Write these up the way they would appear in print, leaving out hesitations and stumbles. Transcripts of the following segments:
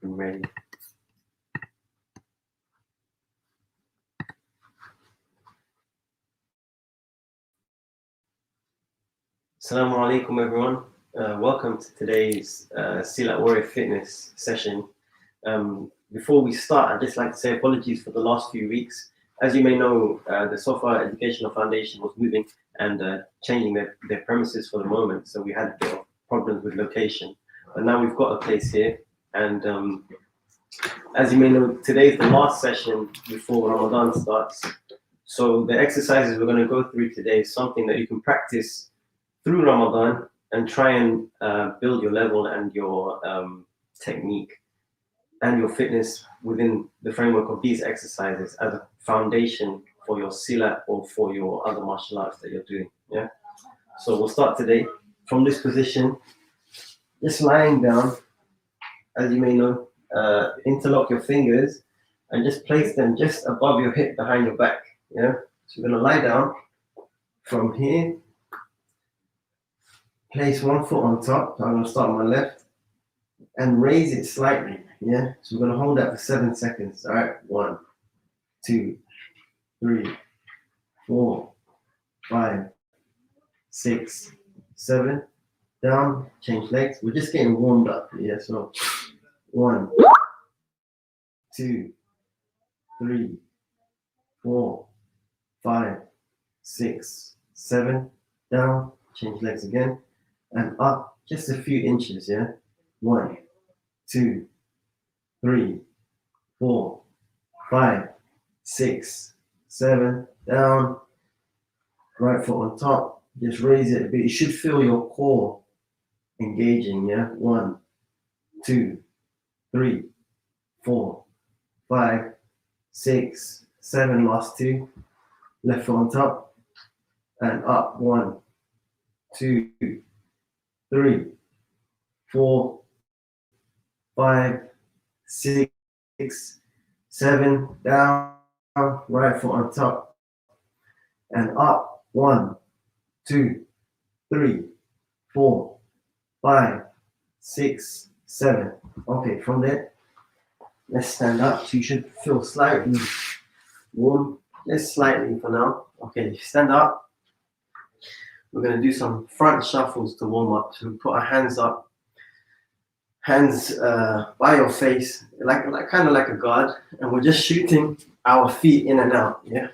I'm ready. Assalamu alaikum everyone. Welcome to today's Silat Fitness session. Before we start, I'd just like to say apologies for the last few weeks. As you may know, the Sofa Educational Foundation was moving and changing their premises for the moment, so we had a bit of problems with location. But now we've got a place here, and as you may know, today is the last session before Ramadan starts. So the exercises we're going to go through today is something that you can practice through Ramadan and try and build your level and your technique and your fitness within the framework of these exercises as a foundation for your Silat or for your other martial arts that you're doing. Yeah. So we'll start today from this position, just lying down. As you may know, interlock your fingers and just place them just above your hip behind your back. Yeah. So you're gonna lie down from here. Place one foot on top. So I'm gonna start on my left and raise it slightly. Yeah. So we're gonna hold that for 7 seconds. All right. 1, 2, 3, 4, 5, 6, 7. Down. Change legs. We're just getting warmed up. Yeah. So 1, 2, 3, 4, 5, 6, 7. Down. Change legs again. And up just a few inches. Yeah. 1, 2, 3, 4, 5, 6, 7. Down. Right foot on top. Just raise it a bit. You should feel your core engaging. Yeah. 1, 2, 3, 4, 5, 6, 7. Last 2. Left foot on top and up. 1, 2, 3, 4, 5, 6, 7. Down. Right foot on top and up. 1, 2, 3, 4, 5, 6, 7. Okay, from there, let's stand up. So you should feel slightly warm, just slightly for now. Okay, stand up. We're going to do some front shuffles to warm up. So we put our hands up, hands by your face, like kind of like a guard, and we're just shooting our feet in and out. Yeah,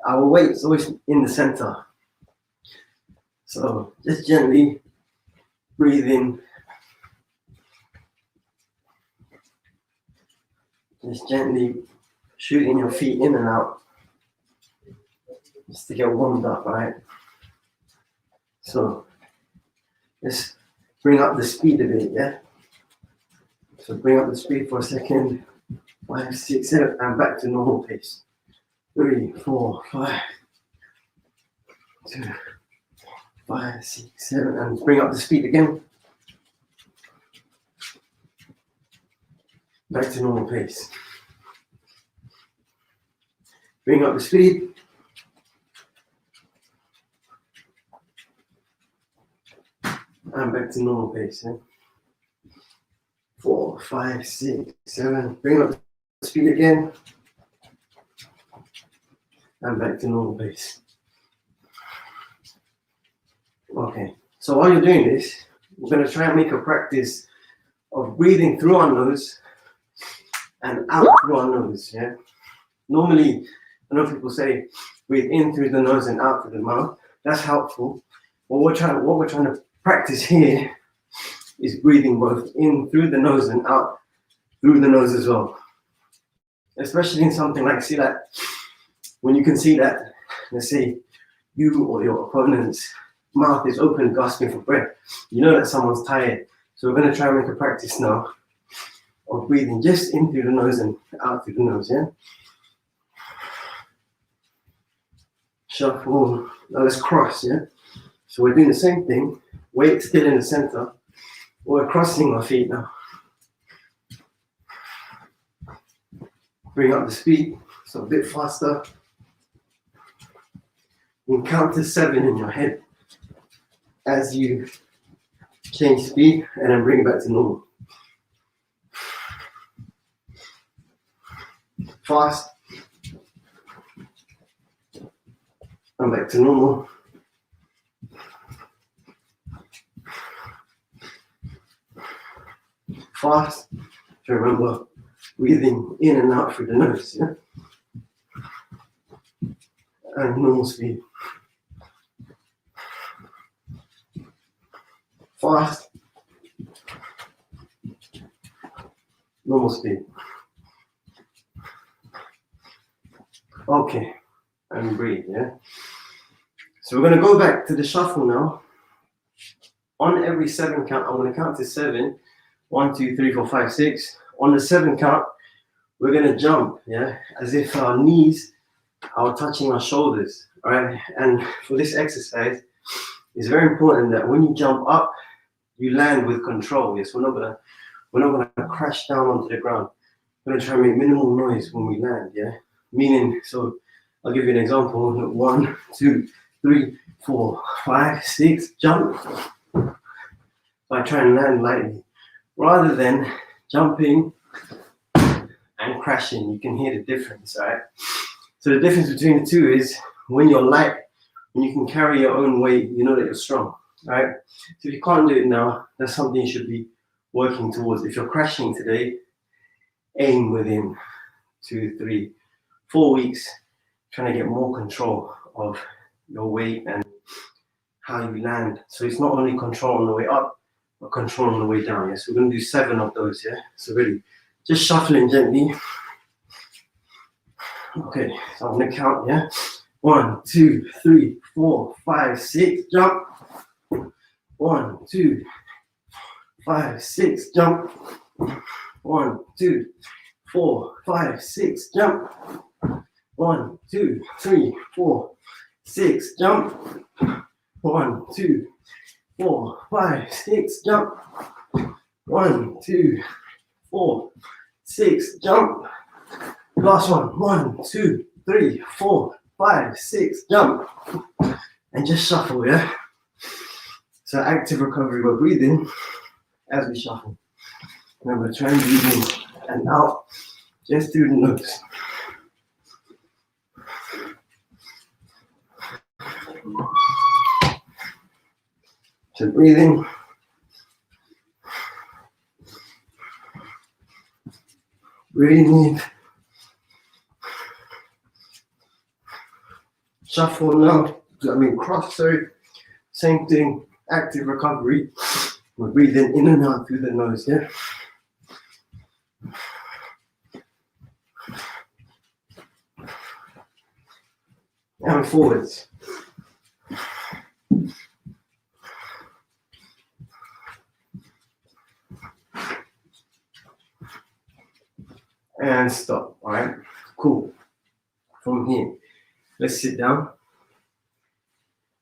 our weight is always in the center. So just gently breathe in. Just gently shooting your feet in and out, just to get warmed up, right? So let's bring up the speed a bit, yeah? So bring up the speed for a second. 5, 6, 7, and back to normal pace. 3, 4, 5, 2, 5, 6, 7, and bring up the speed again. Back to normal pace. Bring up the speed. And back to normal pace. 4, 5, 6, 7. Bring up the speed again. And back to normal pace. Okay, so while you're doing this, we're going to try and make a practice of breathing through our nose and out through our nose. Yeah. Normally, I know people say breathe in through the nose and out through the mouth. That's helpful. But what we're trying to practice here is breathing both in through the nose and out through the nose as well. Especially in something like Silat, when you can see that, let's say, you or your opponent's mouth is open, gasping for breath. You know that someone's tired. So we're going to try and make a practice now of breathing just in through the nose and out through the nose, yeah? Shuffle. Now let's cross, yeah? So we're doing the same thing. Weight still in the center. We're crossing our feet now. Bring up the speed, so a bit faster. You can count to 7 in your head as you change speed and then bring it back to normal. Fast. And back to normal. Fast. So remember, breathing in and out through the nose, yeah? And normal speed. Fast. Normal speed. Okay, and breathe, yeah? So we're going to go back to the shuffle now. On every 7 count, I'm going to count to 7. 1, 2, 3, 4, 5, 6. On the 7 count, we're going to jump, yeah? As if our knees are touching our shoulders, right? And for this exercise, it's very important that when you jump up, you land with control. Yes, we're not gonna crash down onto the ground. We're gonna try and make minimal noise when we land, yeah? Meaning, so I'll give you an example. 1, 2, 3, 4, 5, 6, jump. So I try and land lightly. Rather than jumping and crashing, you can hear the difference, right? So the difference between the two is when you're light, when you can carry your own weight, you know that you're strong, right? So if you can't do it now, that's something you should be working towards. If you're crashing today, aim within 2, 3, 4 weeks, trying to get more control of your weight and how you land. So it's not only control on the way up, but control on the way down. Yeah? So we're going to do 7 of those, yeah? So really, just shuffling gently. Okay, so I'm going to count, yeah? 1, 2, 3, 4, 5, 6, jump. 1, 2, 5, 6, jump. 1, 2, 4, 5, 6, jump. 1, 2, 3, 4, 6, jump. 1, 2, 4, 5, 6, jump. 1, 2, 4, 6, jump. Last one. 1, 2, 3, 4, 5, 6, jump. And just shuffle, yeah? So active recovery, we're breathing as we shuffle. Remember, try and breathe in and out just through the nose. So breathing. Breathing. Shuffle now. Cross, sorry. Same thing, active recovery. We're breathing in and out through the nose, yeah? And forwards. And stop, all right? Cool. From here, let's sit down.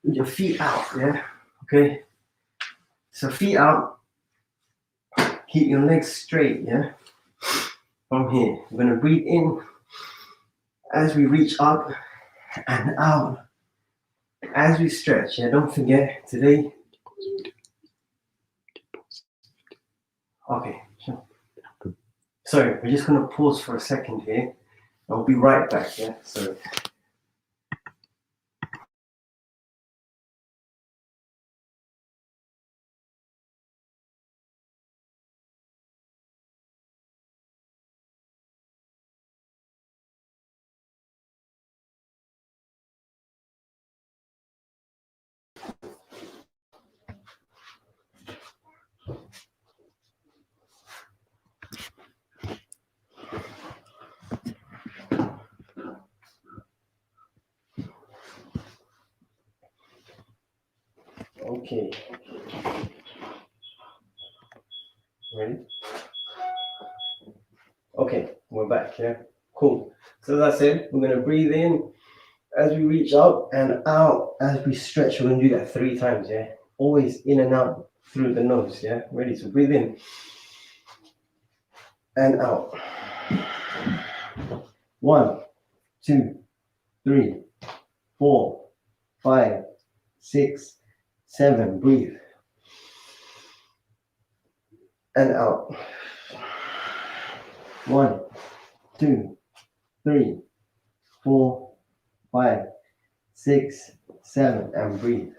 With your feet out, yeah? Okay? So feet out. Keep your legs straight, yeah? From here, we're gonna breathe in as we reach up and out as we stretch, yeah? Don't forget, today. Okay, sure. Sorry, we're just gonna pause for a second here. I'll be right back, yeah? So. Okay. Ready? Okay, we're back, yeah? Cool. So as I said, we're gonna breathe in as we reach up and out as we stretch. We're gonna do that 3 times, yeah? Always in and out through the nose, yeah? Ready? So breathe in and out. 1, 2, 3, 4, 5, 6, 7. Breathe. And out. 1, 2, 3, 4, 5, 6, 7, and breathe.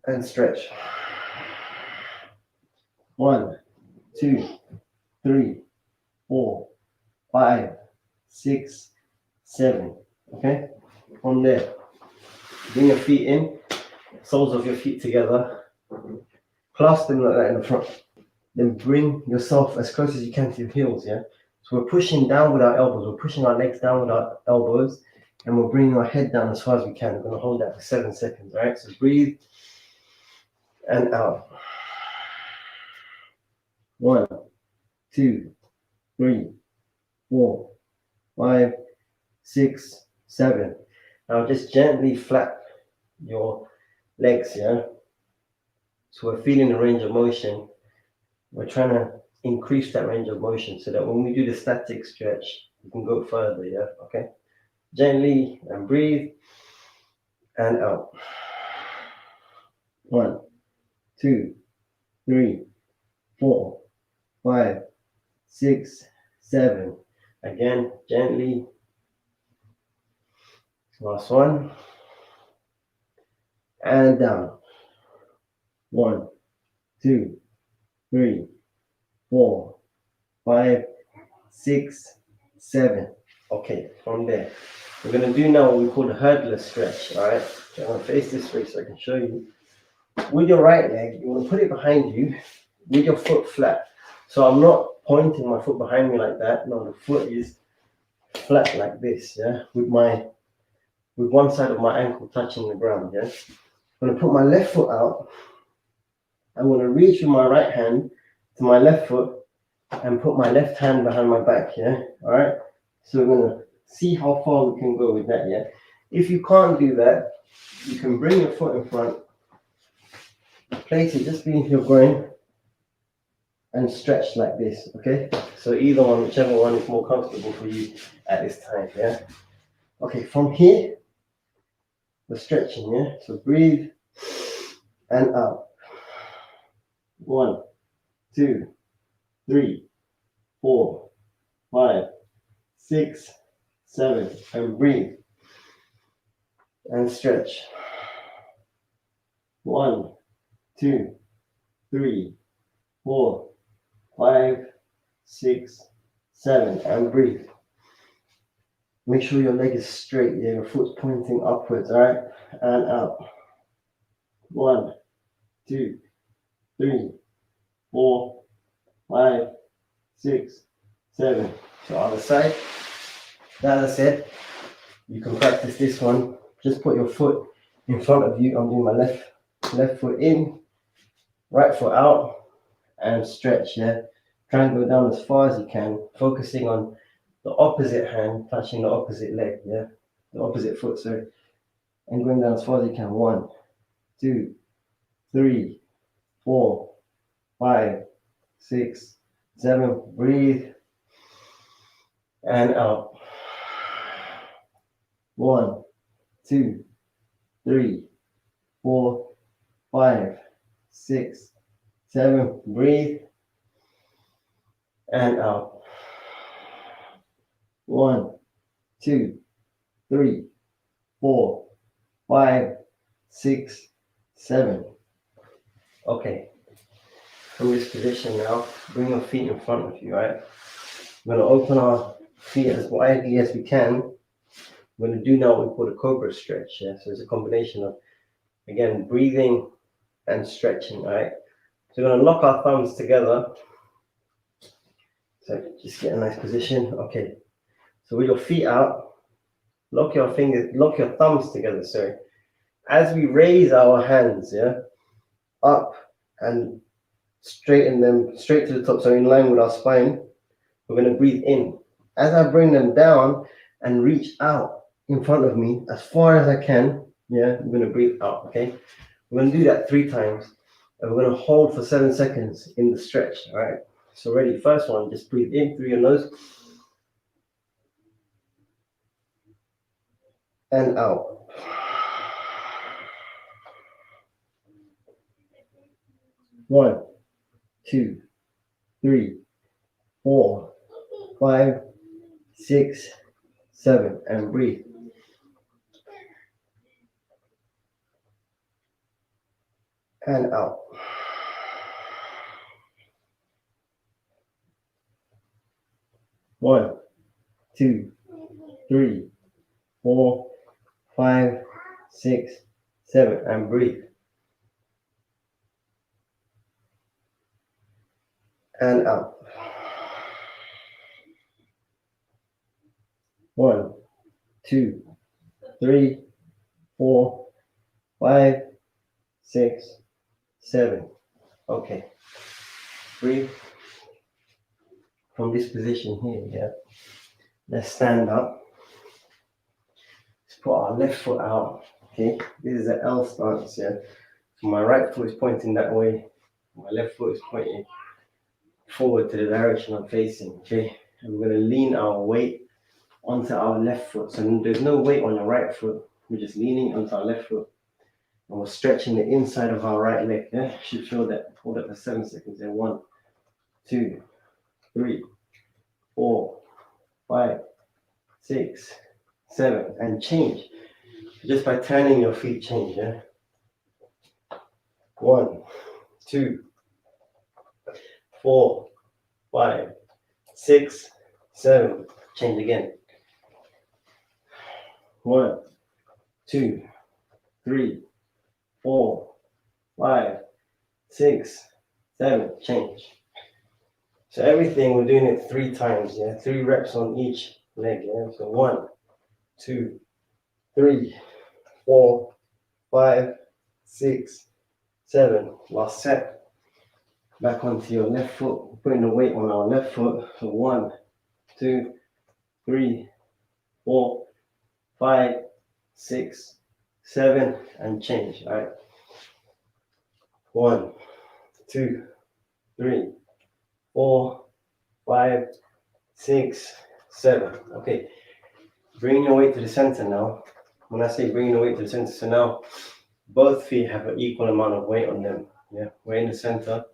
And stretch. 1, 2, 3, 4, 5, 6, 7. Okay? From there, bring your feet in, soles of your feet together, clasp them like that in the front. Then bring yourself as close as you can to your heels, yeah? So we're pushing down with our elbows, we're pushing our legs down with our elbows, and we're bringing our head down as far as we can. We're going to hold that for 7 seconds, all right? So breathe and out. 1, 2, 3, 4, 5, 6, 7. Now just gently flap your legs, yeah? So we're feeling the range of motion. We're trying to increase that range of motion so that when we do the static stretch, we can go further, yeah? Okay? Gently and breathe and out. 1, 2, 3, 4, 5, 6, 7. Again, gently. Last one. And down. 1, 2, 3, 4, 5, 6, 7. Okay, from there, we're going to do now what we call the headless stretch. All right, I'm going to face this way so I can show you. With your right leg, you want to put it behind you with your foot flat. So I'm not pointing my foot behind me like that. No, the foot is flat like this. Yeah, with one side of my ankle touching the ground. Yeah, I'm going to put my left foot out. I'm going to reach with my right hand to my left foot and put my left hand behind my back, yeah? All right? So we're going to see how far we can go with that, yeah? If you can't do that, you can bring your foot in front, place it just beneath your groin, and stretch like this, okay? So either one, whichever one is more comfortable for you at this time, yeah? Okay, from here, we're stretching, yeah? So breathe and out. 1, 2, 3, 4, 5, 6, 7, and breathe and stretch. 1, 2, 3, 4, 5, 6, 7, and breathe. Make sure your leg is straight, yeah, your foot's pointing upwards, all right, and out. 1, 2, 3, 4, 5, 6, 7. So other side. As I said, you can practice this one. Just put your foot in front of you. I'm doing my left foot in, right foot out, and stretch, yeah? Try and go down as far as you can, focusing on the opposite hand touching the opposite leg, yeah? The opposite foot, sorry. And going down as far as you can. 1, 2, 3, 4, 5, 6, 7. Breathe. And out. 1, 2, 3, 4, 5, 6, 7. Breathe. And out. 1, 2, 3, 4, 5, 6, 7. Okay. From this position now, bring your feet in front of you, right? We're going to open our feet as widely as we can. We're going to do now what we call the Cobra Stretch, yeah? So it's a combination of, again, breathing and stretching, right? So we're going to lock our thumbs together. So just get a nice position. Okay. So with your feet out, lock your thumbs together, sorry. As we raise our hands, yeah, up and straighten them straight to the top, so in line with our spine, we're going to breathe in. As I bring them down and reach out in front of me as far as I can, yeah, I'm going to breathe out, okay? We're going to do that 3 times, and we're going to hold for 7 seconds in the stretch, all right? So ready, first one, just breathe in through your nose and out. 1, 2, 3, 4, 5, 6, 7, and breathe. And out. 1, 2, 3, 4, 5, 6, 7, and breathe. And out. 1, 2, 3, 4, 5, 6, 7. Okay. Breathe from this position here, yeah. Let's stand up. Let's put our left foot out. Okay. This is an L stance, yeah. So my right foot is pointing that way. My left foot is pointing forward to the direction I'm facing, okay? And we're going to lean our weight onto our left foot. So there's no weight on your right foot. We're just leaning onto our left foot. And we're stretching the inside of our right leg. Yeah, you should feel that. Hold that for 7 seconds. There. 1, 2, 3, 4, 5, 6, 7, and change. Just by turning your feet, change. Yeah. 1, 2, 4, 5, 6, 7. Change again. 1, 2, 3, 4, 5, 6, 7. Change. So everything, we're doing it 3 times, yeah? 3 reps on each leg, yeah? So 1, 2, 3, 4, 5, 6, 7. Last set. Back onto your left foot, putting the weight on our left foot. So 1, 2, 3, 4, 5, 6, 7, and change, all right? 1, 2, 3, 4, 5, 6, 7. Okay, bring your weight to the center now. When I say bring your weight to the center, so now both feet have an equal amount of weight on them. Yeah, we're in the center.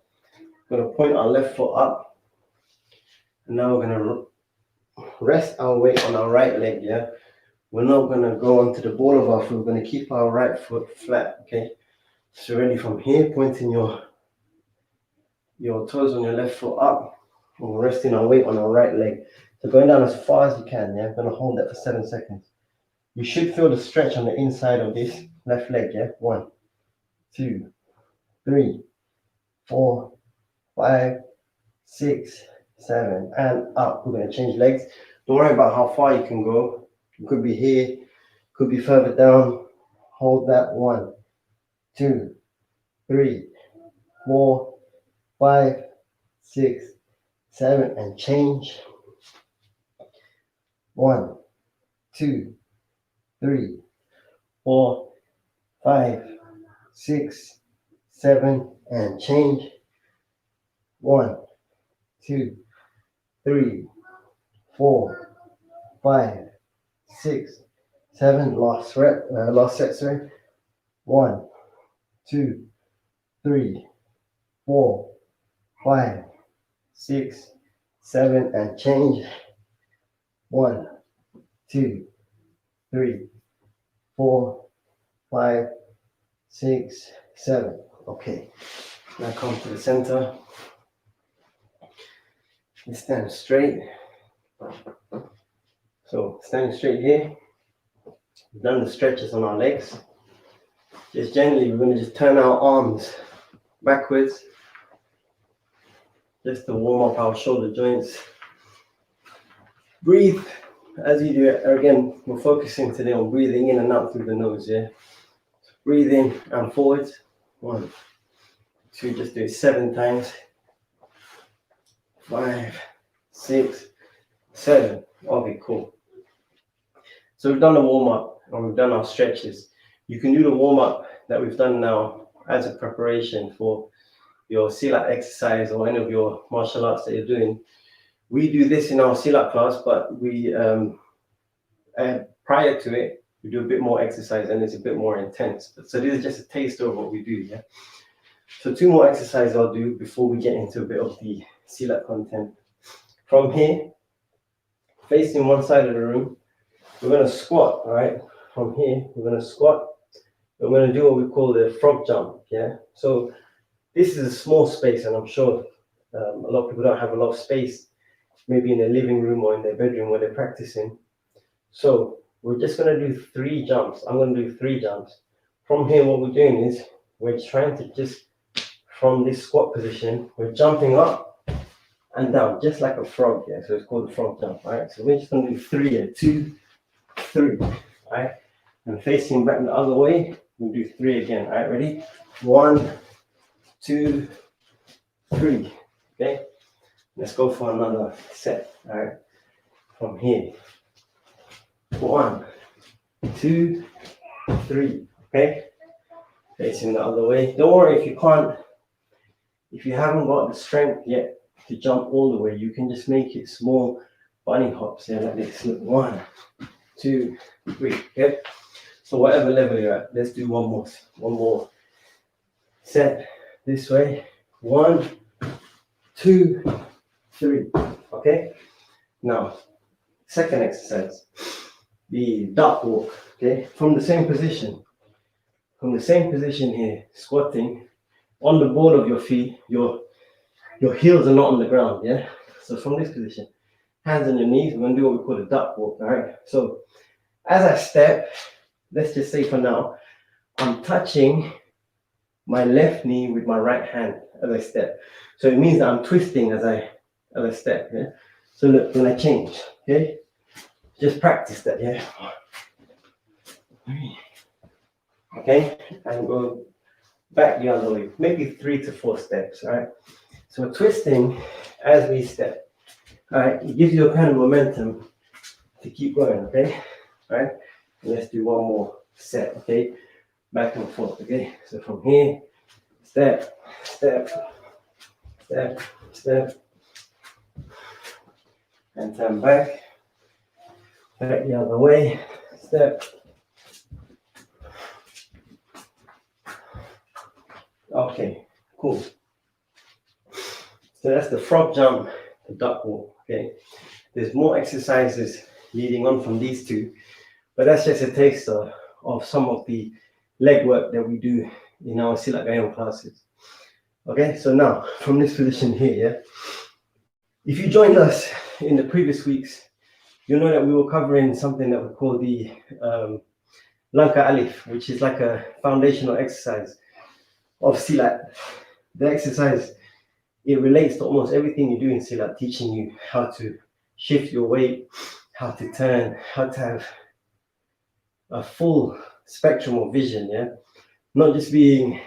We're going to point our left foot up. And now we're going to rest our weight on our right leg. Yeah, we're not going to go onto the ball of our foot. We're going to keep our right foot flat. Okay, so really from here, pointing your toes on your left foot up. And we're resting our weight on our right leg. So going down as far as you can. Yeah, I'm going to hold that for 7 seconds. You should feel the stretch on the inside of this left leg, yeah? 1, 2, 3, 4, 5, 6, 7, and up. We're going to change legs. Don't worry about how far you can go. It could be here, could be further down. Hold that. 1, 2, 3, 4, 5, 6, 7, and change. 1, 2, 3, 4, 5, 6, 7, and change. 1, 2, 3, 4, 5, 6, 7. Last set, sorry. 1, 2, 3, 4, 5, 6, 7, and change. 1, 2, 3, 4, 5, 6, 7. Okay. Now come to the center. You stand straight. So standing straight here. We've done the stretches on our legs. Just gently, we're going to just turn our arms backwards, just to warm up our shoulder joints. Breathe as you do it. Again, we're focusing today on breathing in and out through the nose. Yeah. Breathe in and forwards. 1, 2. Just do it 7 times. 5, 6, 7. Okay, cool. So we've done the warm-up and we've done our stretches. You can do the warm-up that we've done now as a preparation for your Silat exercise or any of your martial arts that you're doing. We do this in our Silat class, but we prior to it, we do a bit more exercise and it's a bit more intense. So this is just a taster of what we do, yeah? So 2 more exercises I'll do before we get into a bit of the Silat content. From here, facing one side of the room. We're going to squat, all right? From here, we're going to squat. We're going to do what we call the frog jump, yeah? So this is a small space, and I'm sure a lot of people don't have a lot of space, maybe in their living room or in their bedroom where they're practicing. So we're just going to do 3 jumps. I'm going to do 3 jumps. From here, what we're doing is we're trying to just, from this squat position, we're jumping up and down, just like a frog, yeah? So it's called the frog jump, all right? So we're just going to do 3 here, 2, 3, all right? And facing back the other way, we'll do 3 again, all right? Ready? 1, 2, 3, okay? Let's go for another set, all right? From here. 1, 2, 3, okay? Facing the other way. Don't worry if you can't, if you haven't got the strength yet to jump all the way, you can just make it small bunny hops here like this. Look, 1, 2, 3, okay? So whatever level you're at, let's do one more set this way. 1, 2, 3, okay? Now, second exercise, the duck walk, okay? From the same position here, squatting on the ball of your feet, your heels are not on the ground, yeah? So from this position, hands on your knees, we're gonna do what we call a duck walk, all right? So as I step, let's just say for now, I'm touching my left knee with my right hand as I step. So it means that I'm twisting as I step, yeah? So look, when I change, okay? Just practice that, yeah? Okay, and go back the other way, maybe 3 to 4 steps, all right? So we're twisting as we step, all right? It gives you a kind of momentum to keep going, okay? All right, and let's do one more set, okay? Back and forth, okay? So from here, step, step, step, step, and turn back the other way, step. Okay, cool. So that's the frog jump, the duck walk, okay? There's more exercises leading on from these 2, but that's just a taste of some of the leg work that we do in our Silat Gayong classes. Okay, so now from this position here, yeah? If you joined us in the previous weeks, you know that we were covering something that we call the Langkah Alif, which is like a foundational exercise of Silat. The exercise, it relates to almost everything you do in Silat, teaching you how to shift your weight, how to turn, how to have a full spectrum of vision, yeah? Not just being,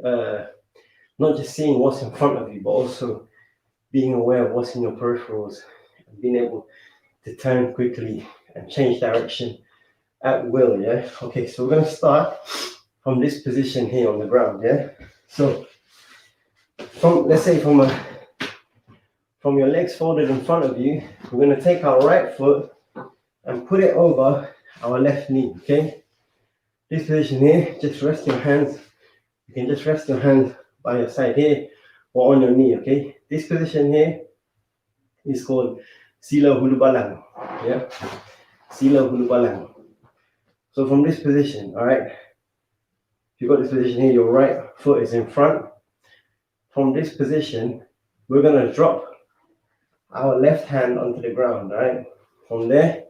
not just seeing what's in front of you, but also being aware of what's in your peripherals, and being able to turn quickly and change direction at will, yeah? Okay, so we're gonna start from this position here on the ground, yeah? So, let's say from your legs folded in front of you, we're gonna take our right foot and put it over our left knee, okay? This position here, just rest your hands. You can just rest your hands by your side here or on your knee, okay? This position here is called Sila Hulu Balang, yeah? Sila Hulu Balang. So from this position, all right? If you've got this position here, your right foot is in front. From this position, we're gonna drop our left hand onto the ground, all right? From there,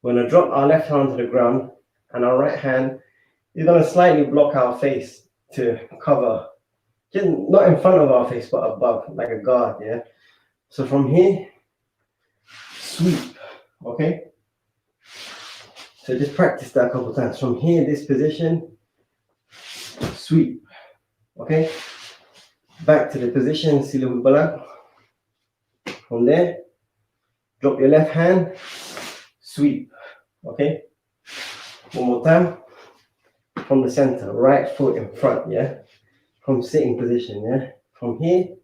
we're gonna drop our left hand onto the ground, and our right hand is gonna slightly block our face to cover, just not in front of our face, but above, like a guard, yeah? So from here, sweep, okay? So just practice that a couple times. From here, this position, sweep, okay? Back to the position, Sila Hulu Balang. From there, drop your left hand, sweep, okay? One more time. From the center, right foot in front, yeah? From sitting position, yeah? From here,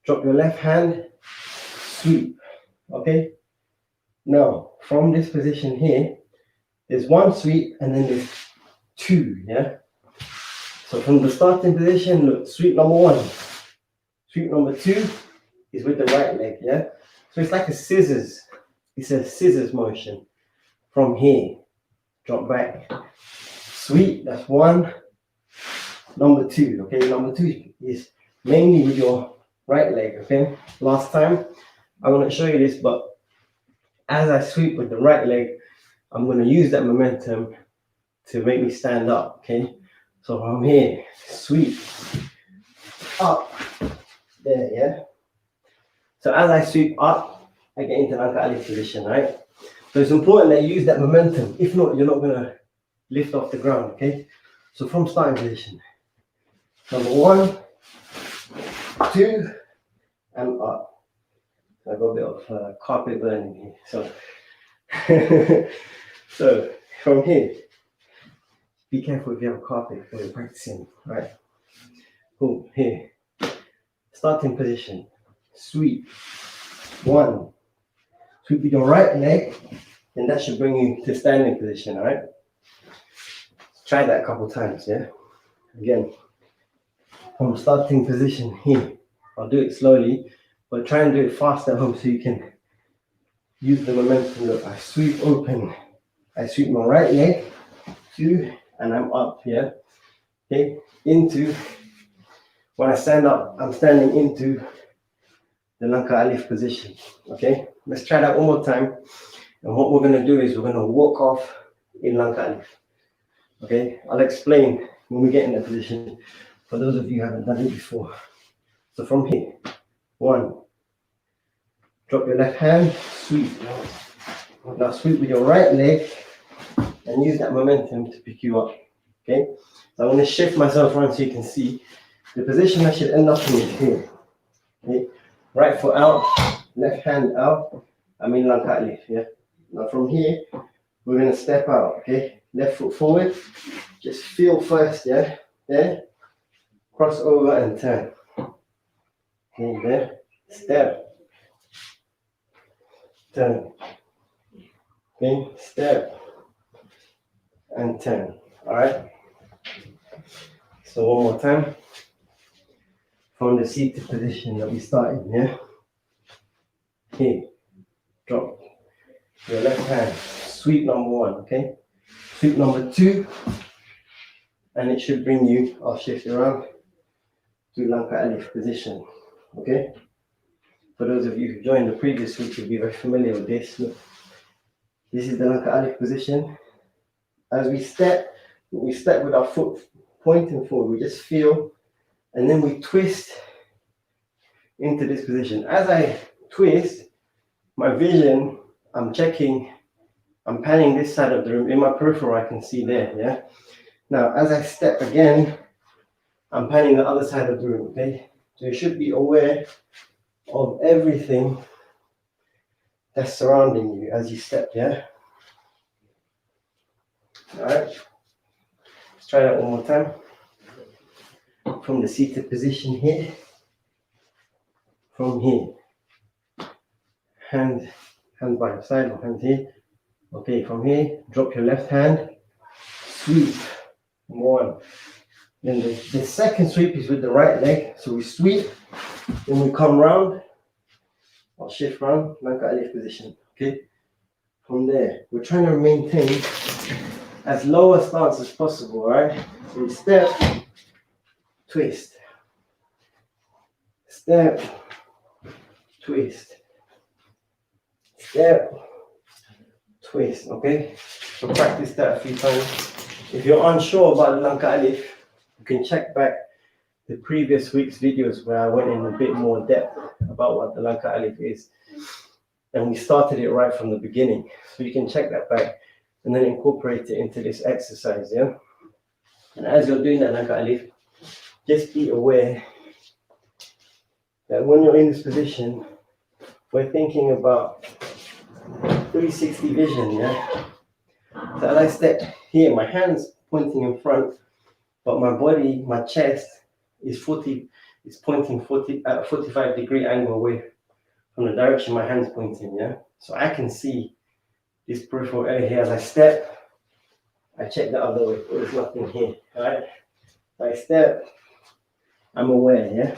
drop your left hand, sweep, okay? Now, from this position here, there's one sweep and then there's 2, yeah? So from the starting position, look, sweep number 1. Sweep number 2 is with the right leg, yeah? So it's like a scissors it's a scissors motion. From here, drop back, sweep, that's one. Number two, okay, number two is mainly with your right leg, okay? Last time, I'm gonna show you this, but as I sweep with the right leg, I'm gonna use that momentum to make me stand up, okay? So from here, sweep, up, there, yeah? So as I sweep up, I get into Lanka Alif position, right? So it's important that you use that momentum. If not, you're not gonna lift off the ground, okay? So from starting position, number one, two, and up. I got a bit of carpet burning here. So, so from here, be careful if you have a carpet when you're practicing, right? Cool, here. Starting position, sweep, one. Sweep with your right leg, and that should bring you to standing position, all right? Try that a couple times, yeah? Again, from starting position here, I'll do it slowly, but try and do it fast at home so you can use the momentum. Look, I sweep open, I sweep my right leg, two, and I'm up, yeah? Okay, into, when I stand up, I'm standing into the Lanka Alif position, okay? Let's try that one more time. And what we're gonna do is we're gonna walk off in Lanka Alif, okay? I'll explain when we get in that position for those of you who haven't done it before. So from here, one, drop your left hand, sweep. Now sweep with your right leg and use that momentum to pick you up, okay? So I'm gonna shift myself around so you can see the position I should end up in is here, okay? Right foot out, left hand out, I'm in Lanka Alif, yeah? Now from here, we're gonna step out, okay? Left foot forward, just feel first, yeah? There, cross over and turn. Okay, there, step, turn. Okay, step, and turn, all right? So one more time. From the seated position that we started, yeah? Here, drop your left hand, sweep number one, okay? Sweep number two, and it should bring you, I'll shift around, to Lanka Alif position, okay? For those of you who joined the previous week, you'll be very familiar with this. Look, this is the Lanka Alif position. As we step with our foot pointing forward, we just feel, and then we twist into this position. As I twist, my vision, I'm checking, I'm panning this side of the room. In my peripheral, I can see there, yeah? Now, as I step again, I'm panning the other side of the room, okay? So you should be aware of everything that's surrounding you as you step, yeah? All right, let's try that one more time. From the seated position here, from here, hand by your side or hand here. Okay, from here, drop your left hand, sweep, one. Then the second sweep is with the right leg. So we sweep, then we come round, I'll shift round, Lanka Alif position, okay? From there, we're trying to maintain as low a stance as possible, all right? So we step, twist, step, twist, step, twist, okay? So practice that a few times. If you're unsure about the Lanka Alif, you can check back the previous week's videos where I went in a bit more depth about what the Lanka Alif is. And we started it right from the beginning. So you can check that back and then incorporate it into this exercise, yeah? And as you're doing that Lanka Alif, just be aware that when you're in this position, we're thinking about 360 vision, yeah? So as I step here, my hand's pointing in front, but my body, my chest is pointing 45-degree angle away from the direction my hand's pointing, yeah? So I can see this peripheral area here. As I step, I check the other way. There's nothing here, all right? I step, I'm aware, yeah?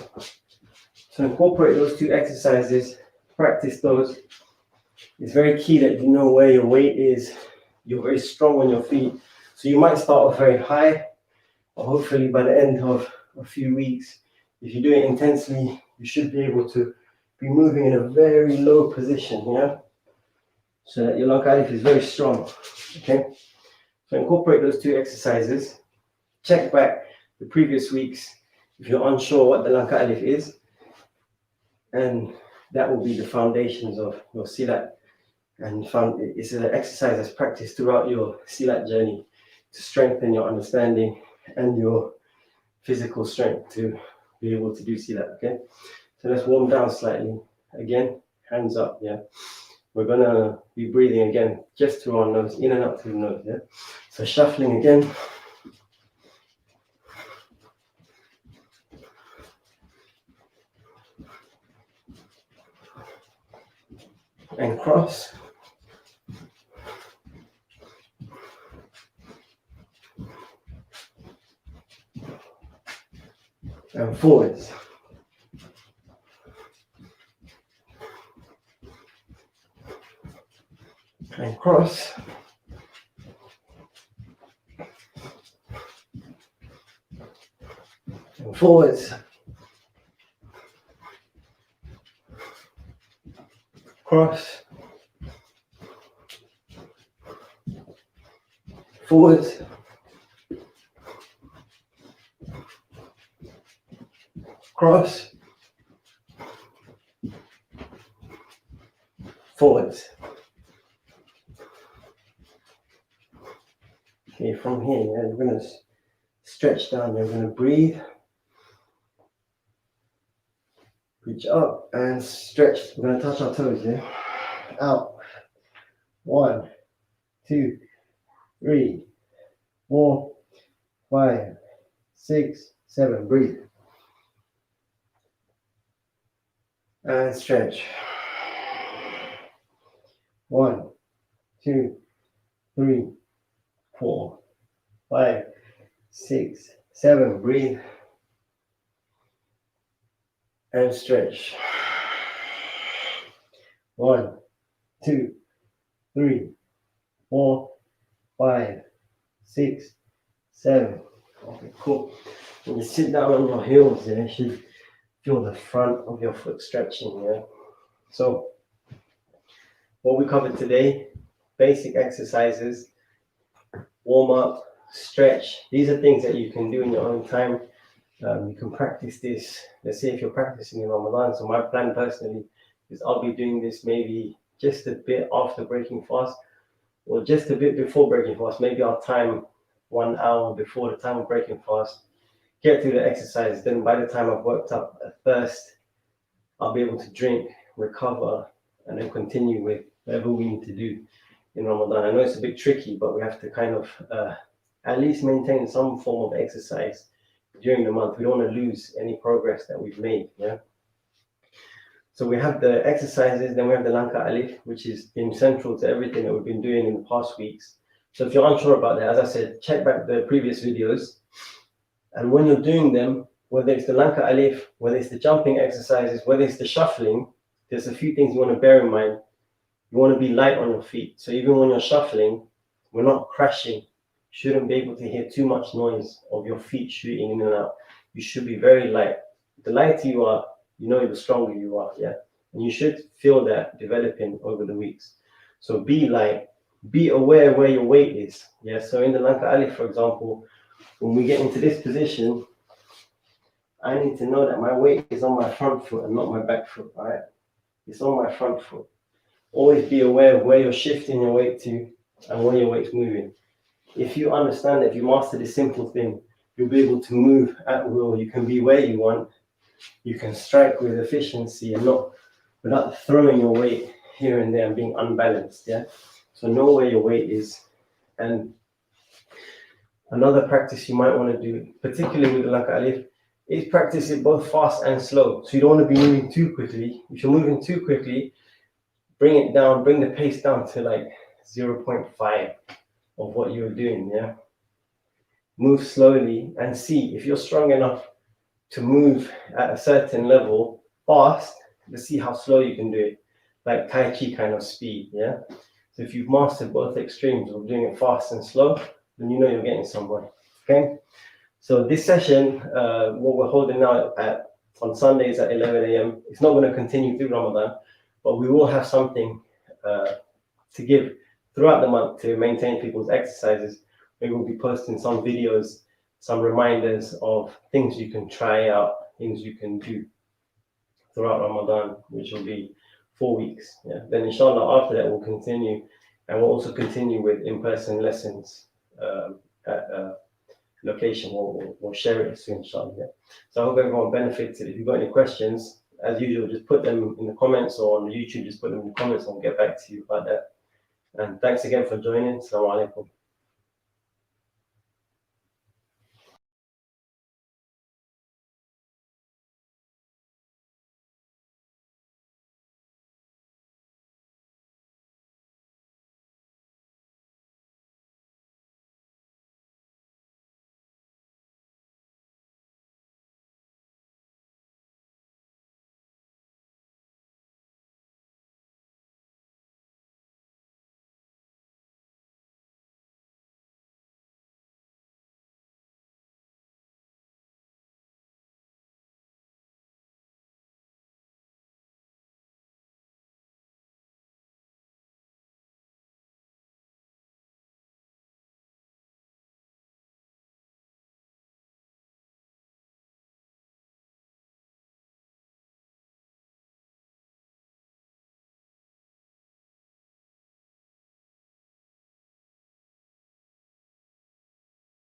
So incorporate those two exercises, practice those. it's very key that you know where your weight is. You're very strong on your feet. So you might start off very high, but hopefully by the end of a few weeks, if you do it intensely, you should be able to be moving in a very low position, so that your lung alif is very strong. Okay, so incorporate those two exercises. Check back the previous weeks if you're unsure what the lung alif is, and that will be the foundations of your Silat. And it's an exercise that's practiced throughout your Silat journey to strengthen your understanding and your physical strength to be able to do Silat. Okay, so let's warm down slightly. Again, hands up. We're gonna be breathing again just through our nose, in and out through the nose. So shuffling again. And cross. And forwards. And cross. And forwards. Cross. Forwards. Cross. Forwards. Okay, from here, we're going to stretch down. We're going to breathe. Reach up and stretch. We're going to touch our toes, Out. 1, 2, 3, 4, 5, 6, 7. Breathe. And stretch. 1, 2, 3, 4, 5, 6, 7. Breathe. And stretch. 1, 2, 3, 4, 5, 6, 7. Okay, cool. When you sit down on your heels, you should feel the front of your foot stretching. So, what we covered today: basic exercises, warm up, stretch. These are things that you can do in your own time. You can practice this. Let's say if you're practicing in Ramadan. So my plan personally is I'll be doing this maybe just a bit after breaking fast, or just a bit before breaking fast. Maybe I'll time 1 hour before the time of breaking fast, get through the exercise. Then by the time I've worked up a thirst, I'll be able to drink, recover, and then continue with whatever we need to do in Ramadan. I know it's a bit tricky, but we have to kind of at least maintain some form of exercise during the month. We don't want to lose any progress that we've made. So we have the exercises, then we have the Lanka Alif, which has been central to everything that we've been doing in the past weeks. So if you're unsure about that, as I said, check back the previous videos. And when you're doing them, whether it's the Lanka Alif, whether it's the jumping exercises, whether it's the shuffling, there's a few things you want to bear in mind. You want to be light on your feet. So even when you're shuffling, we're not crashing. Shouldn't be able to hear too much noise of your feet shooting in and out. You should be very light. The lighter you are, the stronger you are, And you should feel that developing over the weeks. So be light, be aware where your weight is, So in the Lanka Alif, for example, when we get into this position, I need to know that my weight is on my front foot and not my back foot, all right? It's on my front foot. Always be aware of where you're shifting your weight to and where your weight's moving. If you understand that, if you master this simple thing, you'll be able to move at will. You can be where you want. You can strike with efficiency and not without throwing your weight here and there and being unbalanced, So know where your weight is. And another practice you might want to do, particularly with the Lanka Alif, is practice it both fast and slow. So you don't want to be moving too quickly. If you're moving too quickly, bring it down, bring the pace down to like 0.5 of what you're doing, Move slowly and see if you're strong enough to move at a certain level fast. Let's see how slow you can do it. like Tai Chi kind of speed, yeah? So if you've mastered both extremes of doing it fast and slow, then you know you're getting somewhere, okay? So this session, what we're holding now on Sundays at 11 a.m., it's not going to continue through Ramadan, but we will have something to give throughout the month to maintain people's exercises. Maybe we'll be posting some videos, some reminders of things you can try out, things you can do throughout Ramadan, which will be 4 weeks. Yeah. Then inshallah after that we'll continue, and we'll also continue with in-person lessons at a location. We'll share it soon, inshallah. Yeah. So I hope everyone benefited. If you've got any questions, as usual, just put them in the comments, or on the YouTube, just put them in the comments and we'll get back to you about that. And thanks again for joining. Assalamu alaikum.